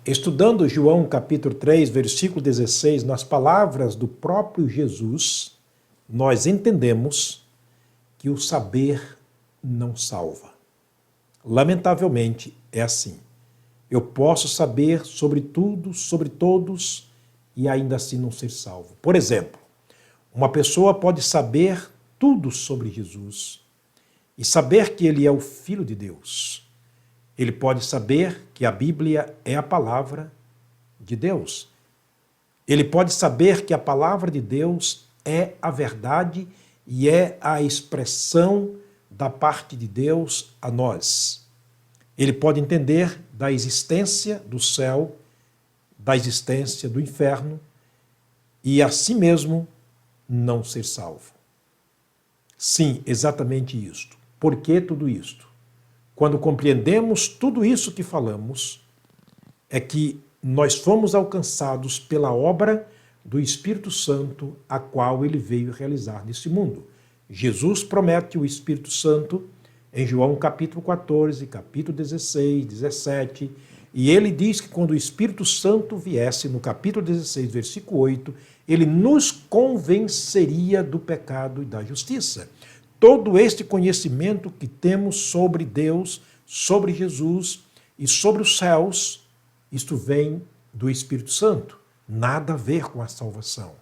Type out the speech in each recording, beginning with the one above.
Estudando João capítulo 3, versículo 16, nas palavras do próprio Jesus, nós entendemos que o saber não salva. Lamentavelmente, é assim. Eu posso saber sobre tudo, sobre todos, e ainda assim não ser salvo. Por exemplo, uma pessoa pode saber tudo sobre Jesus e saber que ele é o Filho de Deus. Ele pode saber que a Bíblia é a palavra de Deus. Ele pode saber que a palavra de Deus é a verdade e é a expressão da parte de Deus a nós. Ele pode entender da existência do céu, da existência do inferno e, assim mesmo, não ser salvo. Sim, exatamente isto. Por que tudo isto? Quando compreendemos tudo isso que falamos, é que nós fomos alcançados pela obra do Espírito Santo, a qual ele veio realizar neste mundo. Jesus promete o Espírito Santo em João capítulo 14, capítulo 16, 17, e ele diz que quando o Espírito Santo viesse, no capítulo 16, versículo 8, ele nos convenceria do pecado e da justiça. Todo este conhecimento que temos sobre Deus, sobre Jesus e sobre os céus, isto vem do Espírito Santo. Nada a ver com a salvação.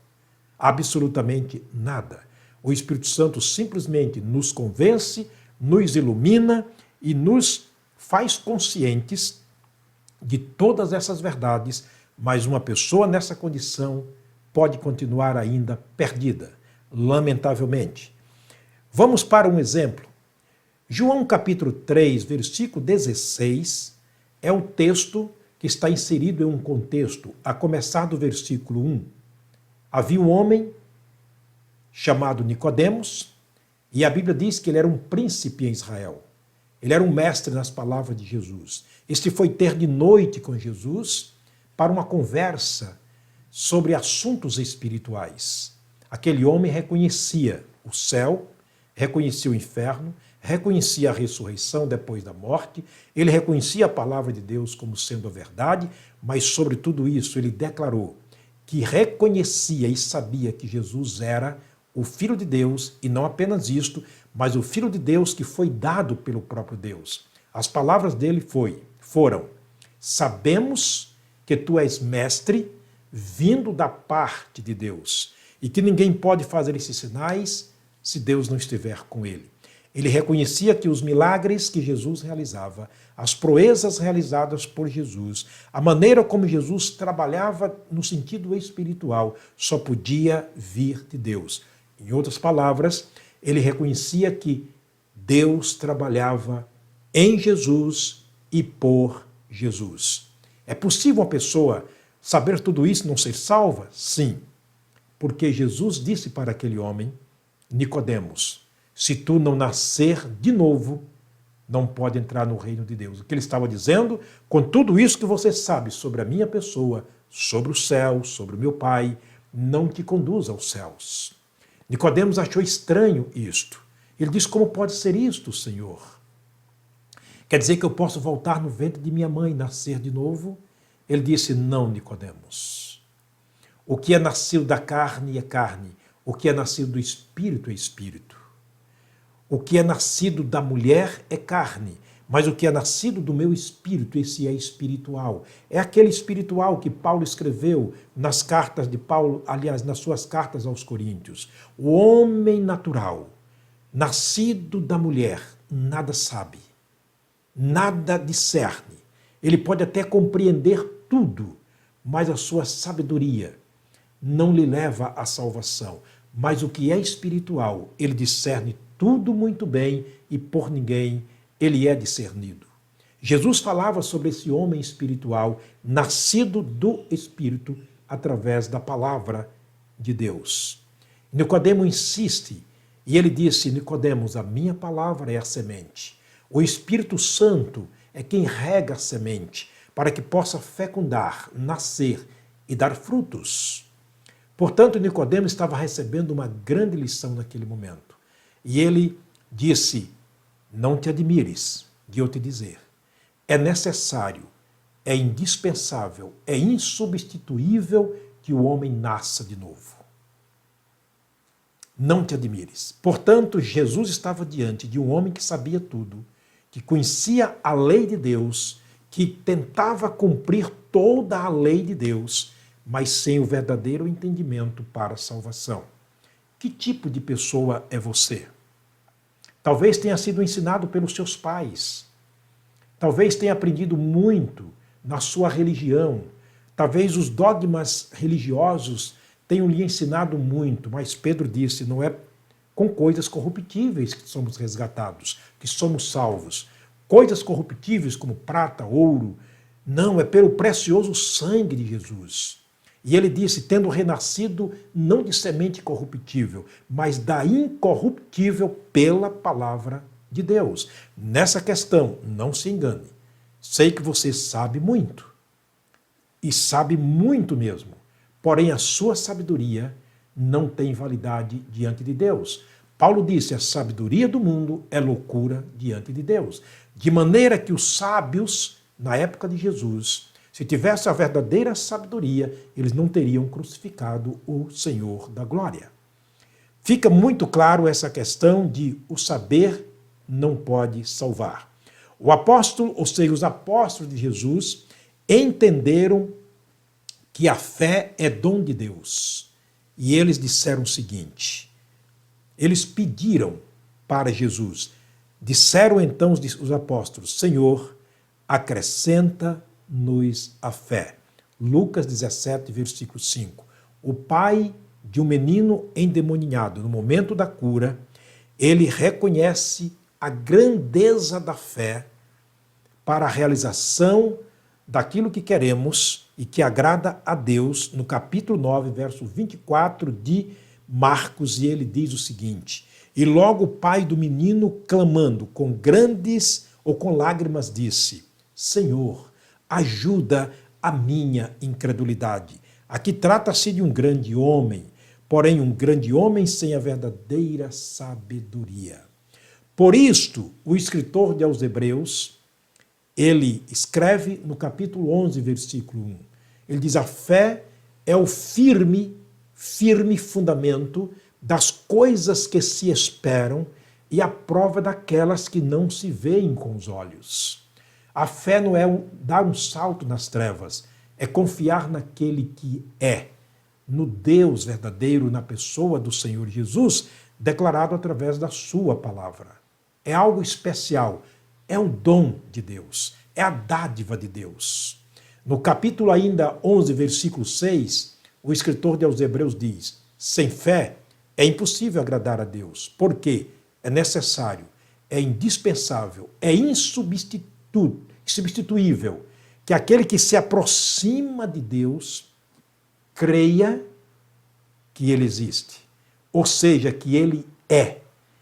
Absolutamente nada. O Espírito Santo simplesmente nos convence, nos ilumina e nos faz conscientes de todas essas verdades, mas uma pessoa nessa condição pode continuar ainda perdida, lamentavelmente. Vamos para um exemplo. João capítulo 3, versículo 16, é o texto que está inserido em um contexto, a começar do versículo 1. Havia um homem chamado Nicodemos, e a Bíblia diz que ele era um príncipe em Israel. Ele era um mestre nas palavras de Jesus. Este foi ter de noite com Jesus para uma conversa sobre assuntos espirituais. Aquele homem reconhecia o céu, reconhecia o inferno, reconhecia a ressurreição depois da morte, ele reconhecia a palavra de Deus como sendo a verdade, mas sobre tudo isso ele declarou que reconhecia e sabia que Jesus era o Filho de Deus, e não apenas isto, mas o Filho de Deus que foi dado pelo próprio Deus. As palavras dele foram: sabemos que tu és mestre, vindo da parte de Deus, e que ninguém pode fazer esses sinais se Deus não estiver com ele. Ele reconhecia que os milagres que Jesus realizava, as proezas realizadas por Jesus, a maneira como Jesus trabalhava no sentido espiritual, só podia vir de Deus. Em outras palavras, ele reconhecia que Deus trabalhava em Jesus e por Jesus. É possível uma pessoa saber tudo isso e não ser salva? Sim, porque Jesus disse para aquele homem, Nicodemos, se tu não nascer de novo, não pode entrar no reino de Deus. O que ele estava dizendo, com tudo isso que você sabe sobre a minha pessoa, sobre o céu, sobre o meu Pai, não te conduz aos céus. Nicodemos achou estranho isto. Ele disse, como pode ser isto, Senhor? Quer dizer que eu posso voltar no ventre de minha mãe e nascer de novo? Ele disse, não, Nicodemos. O que é nascido da carne é carne. O que é nascido do espírito é espírito. O que é nascido da mulher é carne, mas o que é nascido do meu espírito, esse é espiritual. É aquele espiritual que Paulo escreveu nas cartas de Paulo, aliás, nas suas cartas aos Coríntios. O homem natural, nascido da mulher, nada sabe, nada discerne. Ele pode até compreender tudo, mas a sua sabedoria não lhe leva à salvação. Mas o que é espiritual, ele discerne tudo muito bem e por ninguém ele é discernido. Jesus falava sobre esse homem espiritual, nascido do Espírito, através da palavra de Deus. Nicodemo insiste, e ele disse, Nicodemos, a minha palavra é a semente. O Espírito Santo é quem rega a semente, para que possa fecundar, nascer e dar frutos. Portanto, Nicodemo estava recebendo uma grande lição naquele momento. E ele disse, não te admires de eu te dizer, é necessário é indispensável, é insubstituível que o homem nasça de novo. Não te admires. Portanto, Jesus estava diante de um homem que sabia tudo, que conhecia a lei de Deus, que tentava cumprir toda a lei de Deus, mas sem o verdadeiro entendimento para a salvação. Que tipo de pessoa é você? Talvez tenha sido ensinado pelos seus pais. Talvez tenha aprendido muito na sua religião. Talvez os dogmas religiosos tenham lhe ensinado muito, mas Pedro disse, não é com coisas corruptíveis que somos resgatados, que somos salvos. Coisas corruptíveis como prata, ouro, não, é pelo precioso sangue de Jesus. E ele disse, tendo renascido não de semente corruptível, mas da incorruptível pela palavra de Deus. Nessa questão, não se engane. Sei que você sabe muito. E sabe muito mesmo. Porém, a sua sabedoria não tem validade diante de Deus. Paulo disse, a sabedoria do mundo é loucura diante de Deus. De maneira que os sábios, na época de Jesus, se tivesse a verdadeira sabedoria, eles não teriam crucificado o Senhor da glória. Fica muito claro essa questão de o saber não pode salvar. O apóstolo, ou seja, os apóstolos de Jesus, entenderam que a fé é dom de Deus. E eles disseram o seguinte, eles pediram para Jesus, disseram então os apóstolos, Senhor, acrescenta-nos a fé. Lucas 17, versículo 5. O pai de um menino endemoninhado, no momento da cura, ele reconhece a grandeza da fé para a realização daquilo que queremos e que agrada a Deus, no capítulo 9, verso 24 de Marcos, e ele diz o seguinte, e logo o pai do menino, clamando com grandes ou com lágrimas, disse, Senhor, ajuda a minha incredulidade. Aqui trata-se de um grande homem, porém um grande homem sem a verdadeira sabedoria. Por isto, o escritor aos Hebreus, ele escreve no capítulo 11, versículo 1. Ele diz, a fé é o firme fundamento das coisas que se esperam e a prova daquelas que não se veem com os olhos. A fé não é dar um salto nas trevas, é confiar naquele que é, no Deus verdadeiro, na pessoa do Senhor Jesus, declarado através da sua palavra. É algo especial, é um dom de Deus, é a dádiva de Deus. No capítulo ainda 11, versículo 6, o escritor aos Hebreus diz, sem fé é impossível agradar a Deus, porque é necessário, é indispensável, é insubstituível que aquele que se aproxima de Deus creia que ele existe, ou seja, que ele é,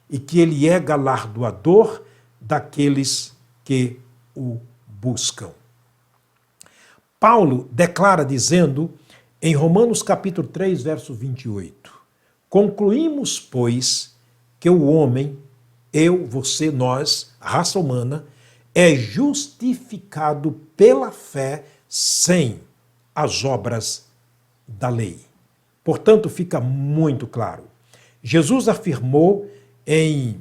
e que ele é galardoador daqueles que o buscam. Paulo declara dizendo em Romanos capítulo 3, verso 28, concluímos, pois, que o homem, eu, você, nós, a raça humana, é justificado pela fé sem as obras da lei. Portanto, fica muito claro. Jesus afirmou em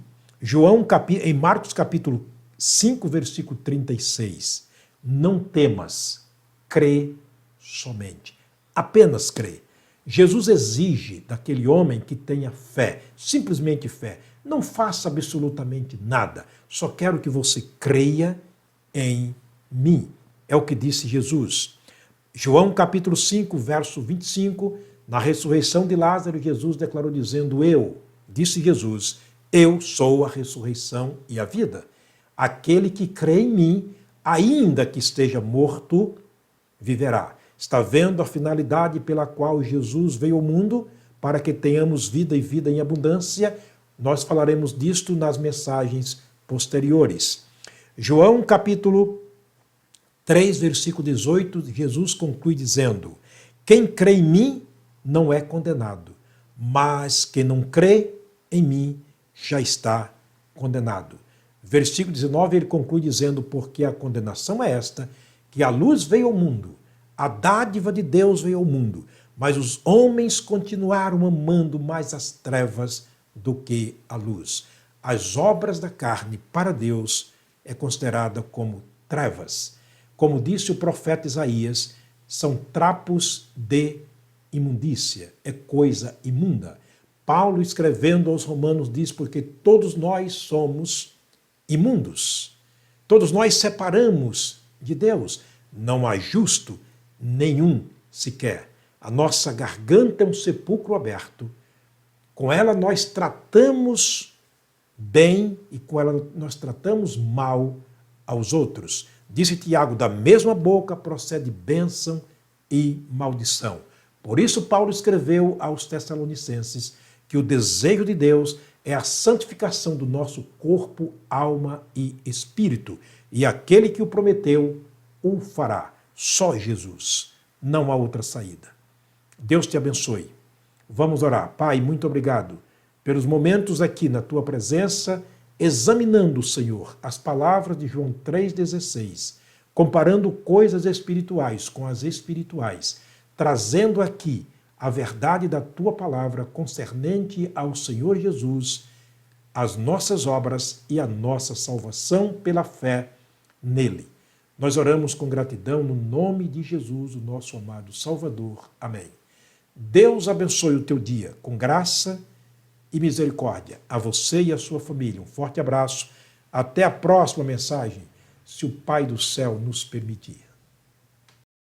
Marcos capítulo 5, versículo 36, não temas, crê somente. Apenas crê. Jesus exige daquele homem que tenha fé, simplesmente fé. Não faça absolutamente nada, só quero que você creia em mim. É o que disse Jesus. João capítulo 5, verso 25, na ressurreição de Lázaro, Jesus declarou dizendo, disse Jesus, eu sou a ressurreição e a vida. Aquele que crê em mim, ainda que esteja morto, viverá. Está vendo a finalidade pela qual Jesus veio ao mundo? Para que tenhamos vida e vida em abundância. Nós falaremos disto nas mensagens posteriores. João capítulo 3, versículo 18, Jesus conclui dizendo, quem crê em mim não é condenado, mas quem não crê em mim já está condenado. Versículo 19, ele conclui dizendo, porque a condenação é esta, que a luz veio ao mundo, a dádiva de Deus veio ao mundo, mas os homens continuaram amando mais as trevas do que a luz. As obras da carne para Deus é considerada como trevas. Como disse o profeta Isaías, são trapos de imundícia, é coisa imunda. Paulo, escrevendo aos Romanos, diz: porque todos nós somos imundos. Todos nós separamos de Deus. Não há justo nenhum sequer. A nossa garganta é um sepulcro aberto. Com ela nós tratamos bem e com ela nós tratamos mal aos outros. Disse Tiago: da mesma boca procede bênção e maldição. Por isso Paulo escreveu aos Tessalonicenses que o desejo de Deus é a santificação do nosso corpo, alma e espírito. E aquele que o prometeu o fará. Só Jesus. Não há outra saída. Deus te abençoe. Vamos orar. Pai, muito obrigado pelos momentos aqui na tua presença, examinando, Senhor, as palavras de João 3,16, comparando coisas espirituais com as espirituais, trazendo aqui a verdade da tua palavra concernente ao Senhor Jesus, as nossas obras e a nossa salvação pela fé nele. Nós oramos com gratidão no nome de Jesus, o nosso amado Salvador. Amém. Deus abençoe o teu dia com graça e misericórdia a você e a sua família. Um forte abraço. Até a próxima mensagem, se o Pai do céu nos permitir.